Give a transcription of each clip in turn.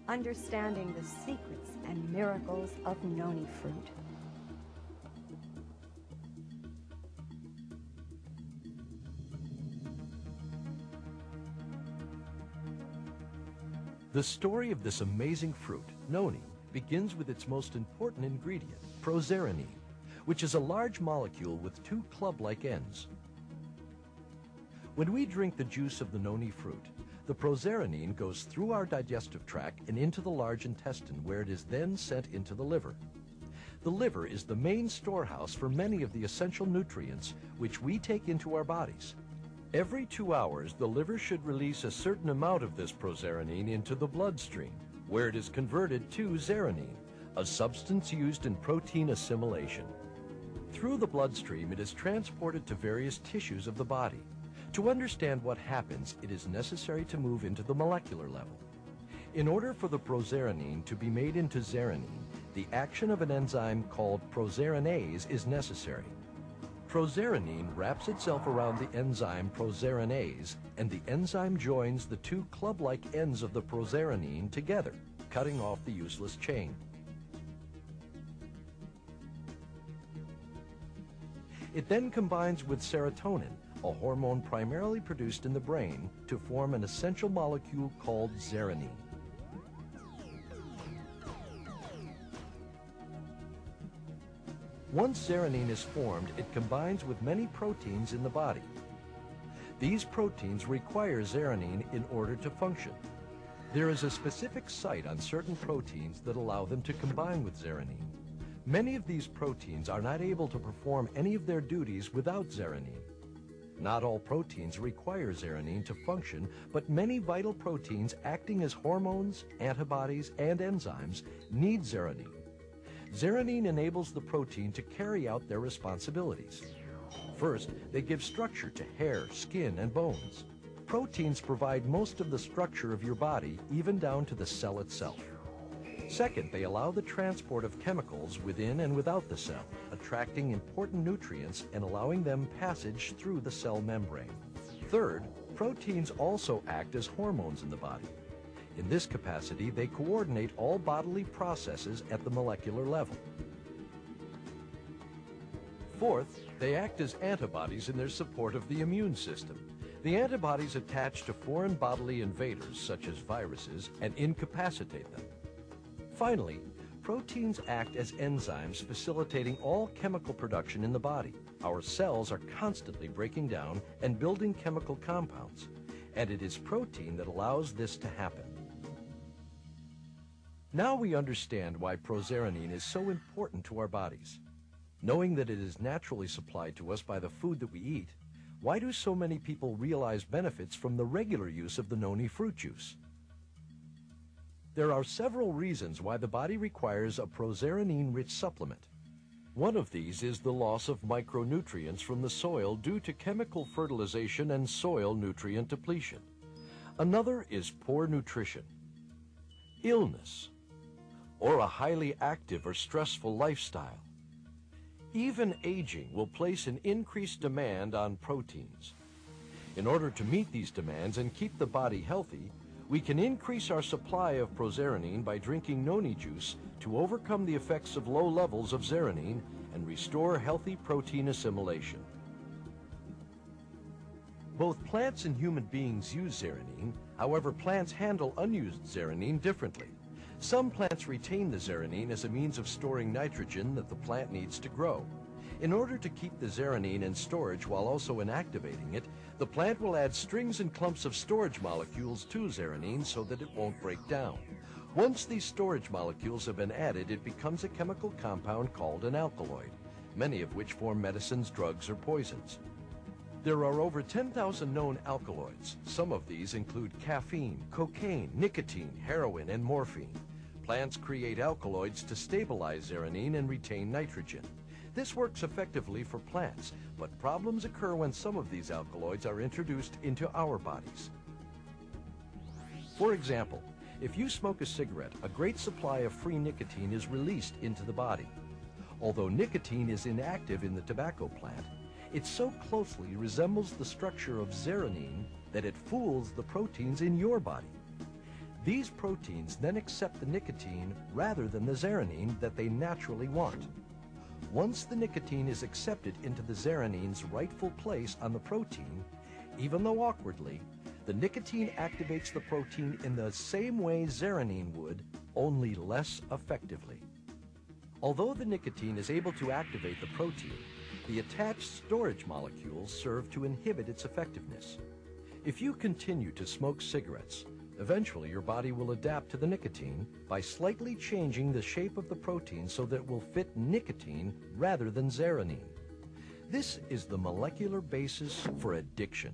understanding the secrets and miracles of Noni fruit. The story of this amazing fruit, Noni, begins with its most important ingredient, prozeranine, which is a large molecule with two club-like ends. When we drink the juice of the Noni fruit, the prozeranine goes through our digestive tract and into the large intestine, where it is then sent into the liver. The liver is the main storehouse for many of the essential nutrients which we take into our bodies. Every 2 hours, the liver should release a certain amount of this prozeranine into the bloodstream, where it is converted to zeranine, a substance used in protein assimilation. Through the bloodstream, it is transported to various tissues of the body. To understand what happens, it is necessary to move into the molecular level. In order for the prozeranine to be made into zeranine, the action of an enzyme called prozeranase is necessary. Prozeranine wraps itself around the enzyme prozeranase, and the enzyme joins the two club-like ends of the prozeranine together, cutting off the useless chain. It then combines with serotonin, a hormone primarily produced in the brain, to form an essential molecule called zeranine. Once zeranine is formed, it combines with many proteins in the body. These proteins require zeranine in order to function. There is a specific site on certain proteins that allow them to combine with zeranine. Many of these proteins are not able to perform any of their duties without zeranine. Not all proteins require zeranine to function, but many vital proteins acting as hormones, antibodies, and enzymes need zeranine. Zeranine enables the protein to carry out their responsibilities. First, they give structure to hair, skin, and bones. Proteins provide most of the structure of your body, even down to the cell itself. Second, they allow the transport of chemicals within and without the cell, attracting important nutrients and allowing them passage through the cell membrane. Third, proteins also act as hormones in the body. In this capacity, they coordinate all bodily processes at the molecular level. Fourth, they act as antibodies in their support of the immune system. The antibodies attach to foreign bodily invaders, such as viruses, and incapacitate them. Finally, proteins act as enzymes facilitating all chemical production in the body. Our cells are constantly breaking down and building chemical compounds, and it is protein that allows this to happen. Now we understand why prozeranine is so important to our bodies. Knowing that it is naturally supplied to us by the food that we eat, why do so many people realize benefits from the regular use of the Noni fruit juice? There are several reasons why the body requires a prozeranine-rich supplement. One of these is the loss of micronutrients from the soil due to chemical fertilization and soil nutrient depletion. Another is poor nutrition, illness, or a highly active or stressful lifestyle. Even aging will place an increased demand on proteins. In order to meet these demands and keep the body healthy, we can increase our supply of prozeranine by drinking Noni juice to overcome the effects of low levels of zeranine and restore healthy protein assimilation. Both plants and human beings use zeranine. However, plants handle unused zeranine differently. Some plants retain the zeranine as a means of storing nitrogen that the plant needs to grow. In order to keep the zeranine in storage while also inactivating it, the plant will add strings and clumps of storage molecules to zeranine so that it won't break down. Once these storage molecules have been added, it becomes a chemical compound called an alkaloid, many of which form medicines, drugs, or poisons. There are over 10,000 known alkaloids. Some of these include caffeine, cocaine, nicotine, heroin, and morphine. Plants create alkaloids to stabilize zeranine and retain nitrogen. This works effectively for plants, but problems occur when some of these alkaloids are introduced into our bodies. For example, if you smoke a cigarette, a great supply of free nicotine is released into the body. Although nicotine is inactive in the tobacco plant, it so closely resembles the structure of zeranine that it fools the proteins in your body. These proteins then accept the nicotine rather than the zeranine that they naturally want. Once the nicotine is accepted into the zeranine's rightful place on the protein, even though awkwardly, the nicotine activates the protein in the same way zeranine would, only less effectively. Although the nicotine is able to activate the protein, the attached storage molecules serve to inhibit its effectiveness. If you continue to smoke cigarettes, eventually your body will adapt to the nicotine by slightly changing the shape of the protein so that it will fit nicotine rather than zeranine. This is the molecular basis for addiction.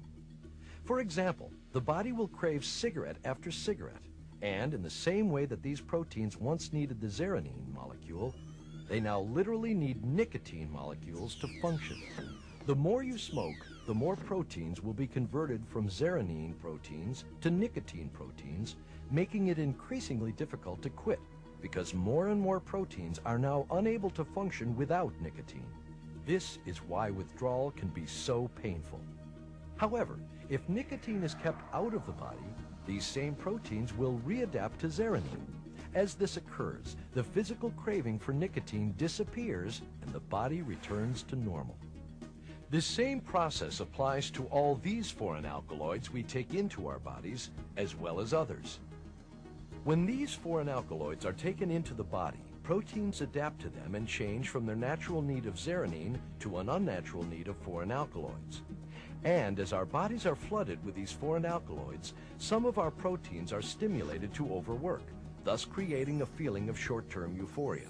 For example, the body will crave cigarette after cigarette, and in the same way that these proteins once needed the zeranine molecule, they now literally need nicotine molecules to function. The more you smoke, the more proteins will be converted from zeranine proteins to nicotine proteins, making it increasingly difficult to quit, because more and more proteins are now unable to function without nicotine. This is why withdrawal can be so painful. However, if nicotine is kept out of the body, these same proteins will readapt to zeranine. As this occurs, the physical craving for nicotine disappears and the body returns to normal. This same process applies to all these foreign alkaloids we take into our bodies, as well as others. When these foreign alkaloids are taken into the body, proteins adapt to them and change from their natural need of zeranine to an unnatural need of foreign alkaloids. And as our bodies are flooded with these foreign alkaloids, some of our proteins are stimulated to overwork, thus creating a feeling of short-term euphoria.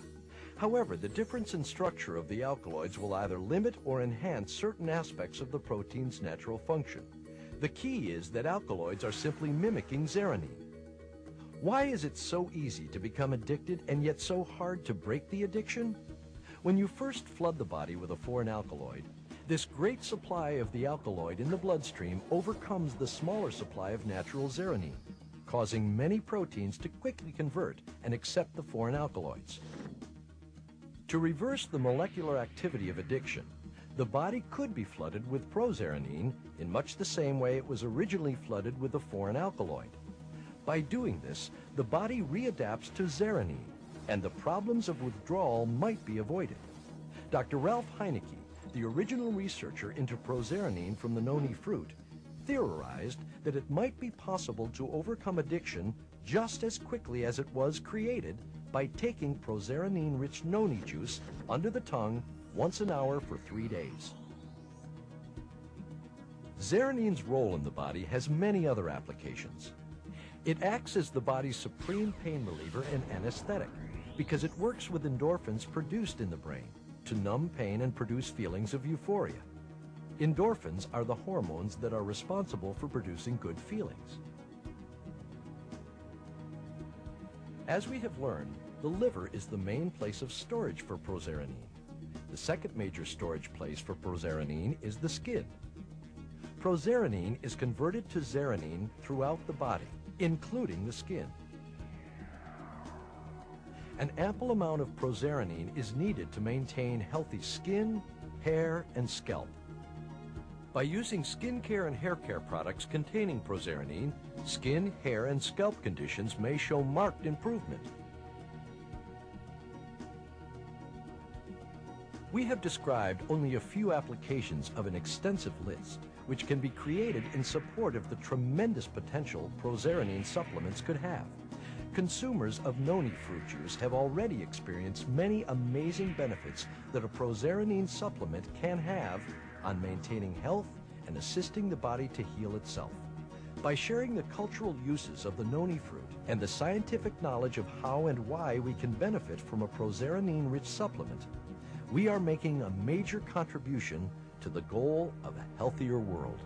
However, the difference in structure of the alkaloids will either limit or enhance certain aspects of the protein's natural function. The key is that alkaloids are simply mimicking zeranine. Why is it so easy to become addicted and yet so hard to break the addiction? When you first flood the body with a foreign alkaloid, this great supply of the alkaloid in the bloodstream overcomes the smaller supply of natural zeranine, causing many proteins to quickly convert and accept the foreign alkaloids. To reverse the molecular activity of addiction, the body could be flooded with prozeranine in much the same way it was originally flooded with the foreign alkaloid. By doing this, the body readapts to zeranine, and the problems of withdrawal might be avoided. Dr. Ralph Heineke, the original researcher into prozeranine from the Noni fruit, theorized that it might be possible to overcome addiction just as quickly as it was created by taking prozeranine-rich Noni juice under the tongue once an hour for 3 days. Zeranine's role in the body has many other applications. It acts as the body's supreme pain reliever and anesthetic because it works with endorphins produced in the brain to numb pain and produce feelings of euphoria. Endorphins are the hormones that are responsible for producing good feelings. As we have learned, the liver is the main place of storage for prozeranine. The second major storage place for prozeranine is the skin. Prozeranine is converted to zeranine throughout the body, including the skin. An ample amount of prozeranine is needed to maintain healthy skin, hair, and scalp. By using skincare and hair care products containing prozeranine, skin, hair, and scalp conditions may show marked improvement. We have described only a few applications of an extensive list, which can be created in support of the tremendous potential prozeranine supplements could have. Consumers of Noni fruit juice have already experienced many amazing benefits that a prozeranine supplement can have on maintaining health and assisting the body to heal itself. By sharing the cultural uses of the Noni fruit and the scientific knowledge of how and why we can benefit from a prozeranine-rich supplement, we are making a major contribution to the goal of a healthier world.